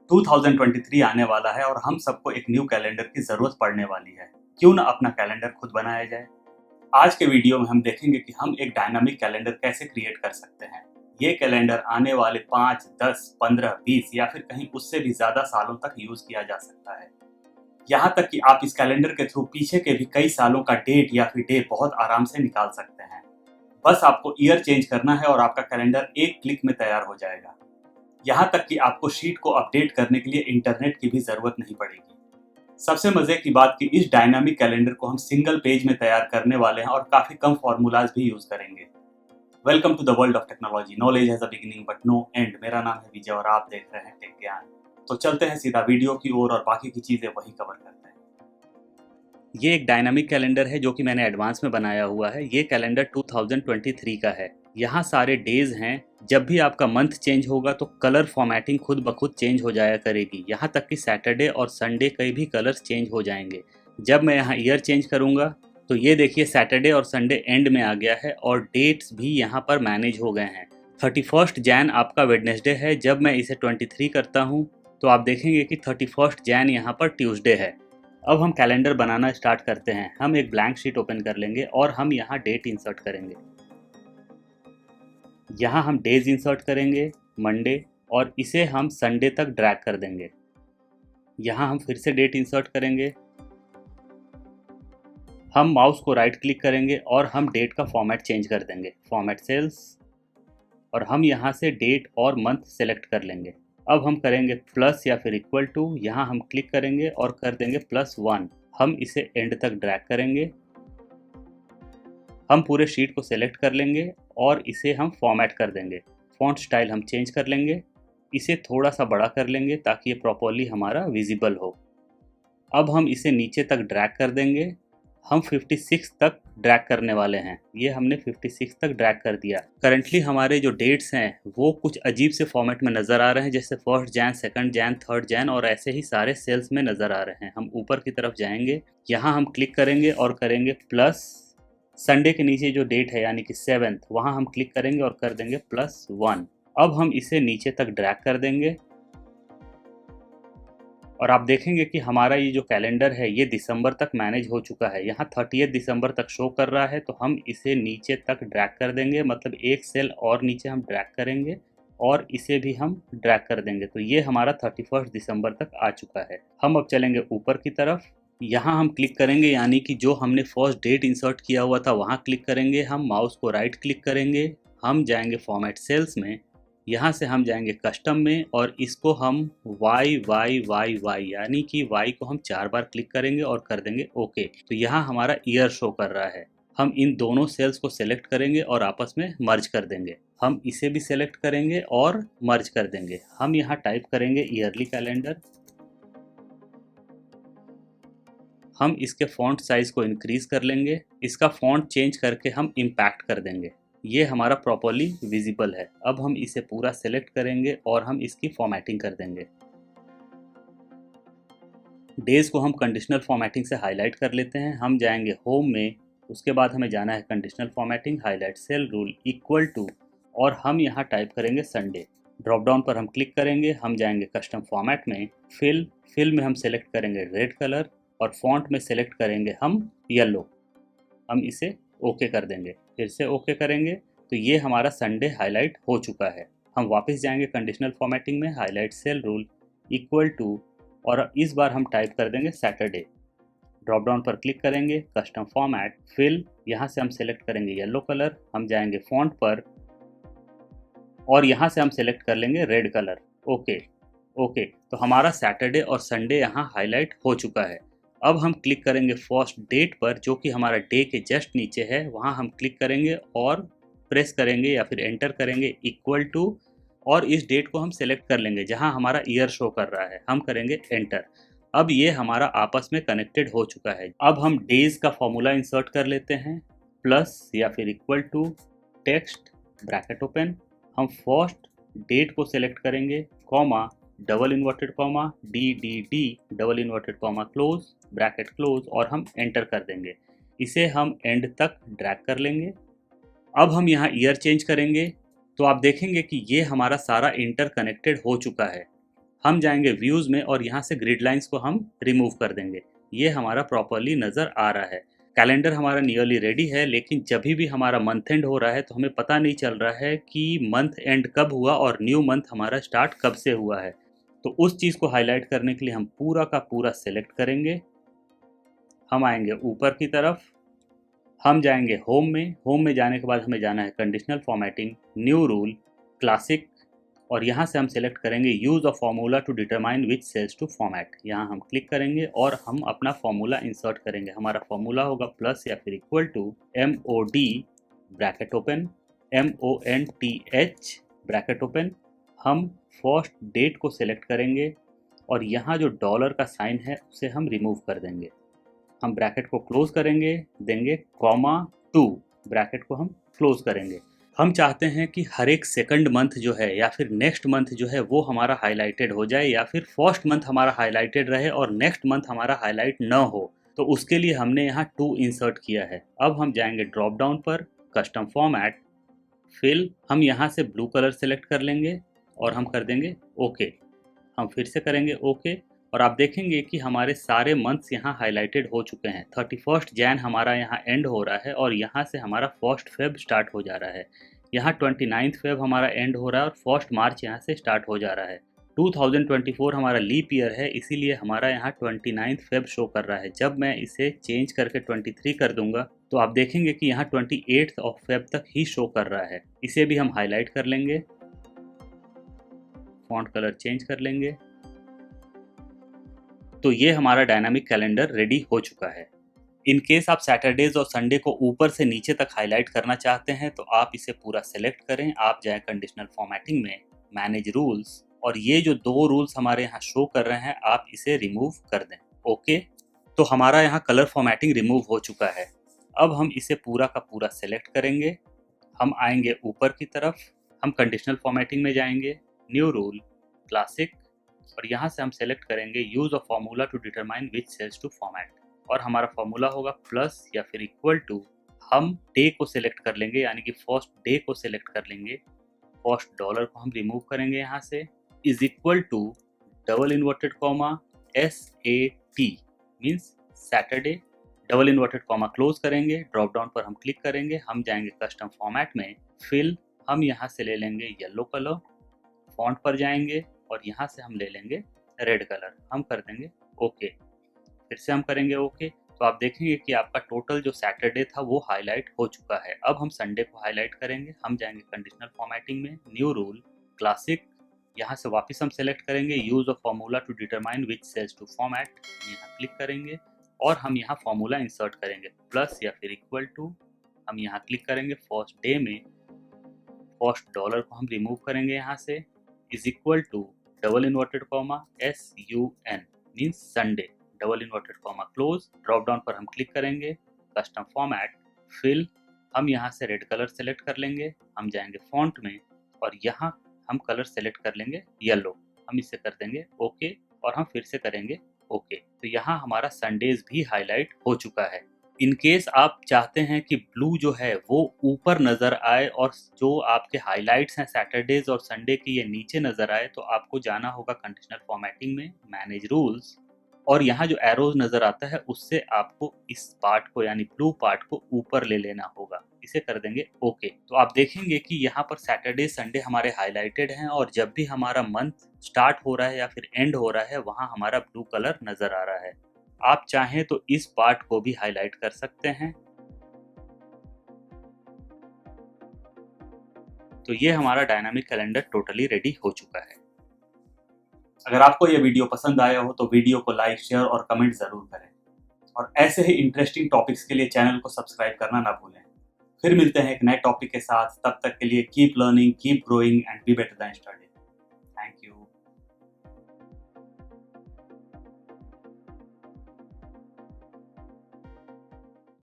2023 आने वाला है और हम सबको एक न्यू कैलेंडर की जरूरत पड़ने वाली है। क्यों ना अपना कैलेंडर खुद बनाया जाए। आज के वीडियो में हम देखेंगे कि हम एक डायनामिक कैलेंडर कैसे क्रिएट कर सकते हैं। ये कैलेंडर आने वाले 5, 10, 15, 20 या फिर कहीं उससे भी ज्यादा सालों तक यूज किया जा सकता है। यहाँ तक कि आप इस कैलेंडर के थ्रू पीछे के भी कई सालों का डेट या फिर डे बहुत आराम से निकाल सकते हैं। बस आपको ईयर चेंज करना है और आपका कैलेंडर एक क्लिक में तैयार हो जाएगा। यहाँ तक कि आपको शीट को अपडेट करने के लिए इंटरनेट की भी जरूरत नहीं पड़ेगी। सबसे मजे की बात कि इस डायनामिक कैलेंडर को हम सिंगल पेज में तैयार करने वाले हैं और काफी कम फॉर्मूलाज भी यूज करेंगे। Welcome to the world of technology. Knowledge has a beginning but no end. मेरा नाम है विजय और आप देख रहे हैं टेक ज्ञान। तो चलते हैं सीधा वीडियो की ओर और बाकी की चीजें वही कवर करते हैं। ये एक डायनामिक कैलेंडर है जो कि मैंने एडवांस में बनाया हुआ है। ये कैलेंडर 2023 का है। यहाँ सारे डेज हैं। जब भी आपका मंथ चेंज होगा तो कलर फॉर्मेटिंग खुद ब खुद चेंज हो जाया करेगी। यहाँ तक कि सैटरडे और संडे के भी कलर्स चेंज हो जाएंगे। जब मैं यहाँ ईयर चेंज करूँगा तो ये देखिए सैटरडे और संडे एंड में आ गया है और डेट्स भी यहाँ पर मैनेज हो गए हैं। 31 जैन आपका वेडनेसडे है। जब मैं इसे 23 करता हूँ तो आप देखेंगे कि 31 जैन यहाँ पर ट्यूसडे है। अब हम कैलेंडर बनाना स्टार्ट करते हैं। हम एक ब्लैंक शीट ओपन कर लेंगे और हम यहाँ डेट इंसर्ट करेंगे। यहाँ हम डेज इंसर्ट करेंगे मंडे और इसे हम संडे तक ड्रैग कर देंगे। यहाँ हम फिर से डेट इंसर्ट करेंगे। हम माउस को राइट क्लिक करेंगे और हम डेट का फॉर्मेट चेंज कर देंगे, फॉर्मेट सेल्स, और हम यहाँ से डेट और मंथ सेलेक्ट कर लेंगे। अब हम करेंगे प्लस या फिर इक्वल टू। यहाँ हम क्लिक करेंगे और कर देंगे +1। हम इसे एंड तक ड्रैग करेंगे। हम पूरे शीट को सेलेक्ट कर लेंगे और इसे हम फॉर्मेट कर देंगे। फॉन्ट स्टाइल हम चेंज कर लेंगे। इसे थोड़ा सा बड़ा कर लेंगे ताकि ये प्रॉपरली हमारा विजिबल हो। अब हम इसे नीचे तक ड्रैग कर देंगे। हम 56 तक ड्रैग करने वाले हैं। ये हमने 56 तक ड्रैग कर दिया। करंटली हमारे जो डेट्स हैं वो कुछ अजीब से फॉर्मेट में नज़र आ रहे हैं, जैसे 1 जैन, 2 जैन, 3 जैन, और ऐसे ही सारे सेल्स में नज़र आ रहे हैं। हम ऊपर की तरफ जाएंगे, यहाँ हम क्लिक करेंगे और करेंगे प्लस। संडे के नीचे जो डेट है यानी कि 7th, वहाँ हम क्लिक करेंगे और कर देंगे +1। अब हम इसे नीचे तक ड्रैग कर देंगे और आप देखेंगे कि हमारा ये जो कैलेंडर है ये दिसंबर तक मैनेज हो चुका है। यहाँ 30 दिसंबर तक शो कर रहा है, तो हम इसे नीचे तक ड्रैग कर देंगे, मतलब एक सेल और नीचे हम ड्रैग करेंगे और इसे भी हम ड्रैग कर देंगे। तो ये हमारा 31 दिसंबर तक आ चुका है। हम अब चलेंगे ऊपर की तरफ। यहाँ हम क्लिक करेंगे, यानी कि जो हमने फर्स्ट डेट इंसर्ट किया हुआ था वहाँ क्लिक करेंगे। हम माउस को राइट क्लिक करेंगे, हम जाएंगे फॉर्मेट सेल्स में, यहाँ से हम जाएंगे कस्टम में और इसको हम वाई वाई वाई वाई यानी कि वाई को हम 4 बार क्लिक करेंगे और कर देंगे ओके। तो यहाँ हमारा ईयर शो कर रहा है। हम इन दोनों सेल्स को सेलेक्ट करेंगे और आपस में मर्ज कर देंगे। हम इसे भी सेलेक्ट करेंगे और मर्ज कर देंगे। हम यहाँ टाइप करेंगे ईयरली कैलेंडर। हम इसके फॉन्ट साइज को इंक्रीज कर लेंगे। इसका फॉन्ट चेंज करके हम इम्पैक्ट कर देंगे। ये हमारा प्रॉपरली विजिबल है। अब हम इसे पूरा सेलेक्ट करेंगे और हम इसकी फॉर्मेटिंग कर देंगे। डेज को हम कंडीशनल फॉर्मेटिंग से हाईलाइट कर लेते हैं। हम जाएंगे होम में, उसके बाद हमें जाना है conditional formatting, highlight cell rule, equal to, और हम यहाँ टाइप करेंगे संडे। ड्रॉप डाउन पर हम क्लिक करेंगे, हम जाएंगे कस्टम फॉर्मेट में, फिल में हम सेलेक्ट करेंगे रेड कलर और फॉन्ट में सेलेक्ट करेंगे हम येलो। हम इसे ओके कर देंगे, फिर से ओके करेंगे, तो ये हमारा संडे हाईलाइट हो चुका है। हम वापस जाएंगे कंडीशनल फॉर्मेटिंग में, highlight cell rule, equal to, और इस बार हम टाइप कर देंगे सैटरडे। ड्रॉप डाउन पर क्लिक करेंगे, कस्टम फॉर्मेट, फिल, यहाँ से हम सेलेक्ट करेंगे येलो कलर, हम जाएंगे फॉन्ट पर और यहाँ से हम सेलेक्ट कर लेंगे रेड कलर। ओके ओके, तो हमारा सैटरडे और संडे यहाँ हाईलाइट हो चुका है। अब हम क्लिक करेंगे फर्स्ट डेट पर, जो कि हमारा डे के जस्ट नीचे है। वहाँ हम क्लिक करेंगे और प्रेस करेंगे या फिर एंटर करेंगे इक्वल टू, और इस डेट को हम सेलेक्ट कर लेंगे जहाँ हमारा ईयर शो कर रहा है। हम करेंगे एंटर। अब ये हमारा आपस में कनेक्टेड हो चुका है। अब हम डेज का फॉर्मूला इंसर्ट कर लेते हैं, प्लस या फिर equal to, text, bracket open, हम फर्स्ट डेट को सेलेक्ट करेंगे, comma, double inverted comma, D D D, double inverted comma, close, bracket close, और हम एंटर कर देंगे। इसे हम एंड तक ड्रैग कर लेंगे। अब हम यहाँ ईयर चेंज करेंगे, तो आप देखेंगे कि ये हमारा सारा इंटर कनेक्टेड हो चुका है। हम जाएंगे व्यूज़ में और यहाँ से ग्रिड लाइंस को हम रिमूव कर देंगे। ये हमारा प्रॉपरली नज़र आ रहा है। कैलेंडर हमारा नियरली रेडी है, लेकिन जब भी हमारा मंथ एंड हो रहा है तो हमें पता नहीं चल रहा है कि मंथ एंड कब हुआ और न्यू मंथ हमारा स्टार्ट कब से हुआ है। तो उस चीज़ को हाईलाइट करने के लिए हम पूरा का पूरा सेलेक्ट करेंगे। हम आएंगे ऊपर की तरफ, हम जाएंगे होम में जाने के बाद हमें जाना है conditional formatting, new rule, classic, और यहाँ से हम सेलेक्ट करेंगे use a formula to determine which cells to format. यहाँ हम क्लिक करेंगे और हम अपना फार्मूला इंसर्ट करेंगे। हमारा फार्मूला होगा प्लस या फिर equal to MOD bracket open MONTH bracket open. हम फर्स्ट डेट को सेलेक्ट करेंगे और यहाँ जो डॉलर का साइन है उसे हम रिमूव कर देंगे। हम ब्रैकेट को क्लोज करेंगे, देंगे (2) ब्रैकेट को हम क्लोज करेंगे। हम चाहते हैं कि हर एक सेकंड मंथ जो है या फिर नेक्स्ट मंथ जो है वो हमारा हाईलाइटेड हो जाए, या फिर फर्स्ट मंथ हमारा हाईलाइटेड रहे और नेक्स्ट मंथ हमारा हाईलाइट न हो। तो उसके लिए हमने यहाँ 2 इंसर्ट किया है। अब हम जाएंगे ड्रॉप डाउन पर, कस्टम फॉर्मेट, फिल, हम यहाँ से ब्लू कलर सेलेक्ट कर लेंगे और हम कर देंगे ओके। हम फिर से करेंगे ओके और आप देखेंगे कि हमारे सारे मंथ्स यहाँ हाईलाइटेड हो चुके हैं। 31 जैन हमारा यहाँ एंड हो रहा है और यहाँ से हमारा 1 फेब स्टार्ट हो जा रहा है। यहाँ 29 फेब हमारा एंड हो रहा है और 1 मार्च यहाँ से स्टार्ट हो जा रहा है। 2024 हमारा लीप ईयर है, इसीलिए हमारा यहाँ 29 फेब शो कर रहा है। जब मैं इसे चेंज करके 23 कर दूंगा तो आप देखेंगे कि यहाँ 28 ऑफ फेब तक ही शो कर रहा है। इसे भी हम हाईलाइट कर लेंगे, फॉन्ट कलर चेंज कर लेंगे। तो ये हमारा डायनामिक कैलेंडर रेडी हो चुका है। इन केस आप सैटरडेज और संडे को ऊपर से नीचे तक हाईलाइट करना चाहते हैं तो आप इसे पूरा सेलेक्ट करें। आप जाएं कंडीशनल फॉर्मेटिंग में, मैनेज रूल्स, और ये जो 2 रूल्स हमारे यहाँ शो कर रहे हैं आप इसे रिमूव कर दें। ओके, तो हमारा यहाँ कलर फॉर्मेटिंग रिमूव हो चुका है। अब हम इसे पूरा का पूरा सेलेक्ट करेंगे। हम आएंगे ऊपर की तरफ, हम कंडीशनल फॉर्मेटिंग में जाएंगे, न्यू रूल, क्लासिक, और यहाँ से हम सेलेक्ट करेंगे use a formula to determine which cells to format. और हमारा फार्मूला होगा प्लस या फिर इक्वल टू, हम डे को सिलेक्ट कर लेंगे, यानी कि फर्स्ट डे को सिलेक्ट कर लेंगे। फर्स्ट डॉलर को हम रिमूव करेंगे यहाँ से, is equal to double inverted comma SAT means Saturday, double inverted comma close करेंगे। ड्रॉप डाउन पर हम क्लिक करेंगे, हम जाएंगे कस्टम फॉर्मेट में, फिल, हम यहाँ से ले लेंगे येलो कलर, फॉन्ट पर जाएंगे और यहाँ से हम ले लेंगे रेड कलर, हम कर देंगे ओके। फिर से हम करेंगे ओके। तो आप देखेंगे कि आपका टोटल जो सैटरडे था वो हाईलाइट हो चुका है। अब हम संडे को हाईलाइट करेंगे। हम जाएंगे कंडीशनल फॉर्मेटिंग में, न्यू रूल, क्लासिक, यहाँ से वापस हम सेलेक्ट करेंगे use a formula to determine which cells to format, यहाँ क्लिक करेंगे और हम यहाँ फार्मूला इंसर्ट करेंगे, प्लस या फिर इक्वल टू, हम यहाँ क्लिक करेंगे फर्स्ट डे में, फर्स्ट डॉलर को हम रिमूव करेंगे यहाँ से, is equal to double inverted comma SUN means Sunday, double inverted comma close. Drop down पर हम क्लिक करेंगे, कस्टम फॉर्मेट, फिल, हम यहाँ से रेड कलर सेलेक्ट कर लेंगे। हम जाएंगे फॉन्ट में और यहाँ हम कलर सेलेक्ट कर लेंगे येलो, हम इसे कर देंगे ओके और हम फिर से करेंगे ओके। तो यहाँ हमारा संडेज भी हाईलाइट हो चुका है। इन केस आप चाहते हैं कि ब्लू जो है वो ऊपर नज़र आए और जो आपके हाइलाइट्स हैं सैटरडेज और संडे की ये नीचे नज़र आए, तो आपको जाना होगा कंडीशनल फॉर्मेटिंग में, मैनेज रूल्स, और यहाँ जो एरोज नज़र आता है उससे आपको इस पार्ट को यानी ब्लू पार्ट को ऊपर ले लेना होगा। इसे कर देंगे ओके। तो आप देखेंगे कि यहाँ पर सैटरडे संडे हमारे हाईलाइटेड हैं और जब भी हमारा मंथ स्टार्ट हो रहा है या फिर एंड हो रहा है वहाँ हमारा ब्लू कलर नज़र आ रहा है। आप चाहें तो इस पार्ट को भी हाईलाइट कर सकते हैं। तो ये हमारा डायनामिक कैलेंडर टोटली रेडी हो चुका है। अगर आपको ये वीडियो पसंद आया हो तो वीडियो को लाइक, शेयर और कमेंट जरूर करें, और ऐसे ही इंटरेस्टिंग टॉपिक्स के लिए चैनल को सब्सक्राइब करना ना भूलें। फिर मिलते हैं एक नए टॉपिक के साथ, तब तक के लिए keep learning, keep growing and be better than yesterday.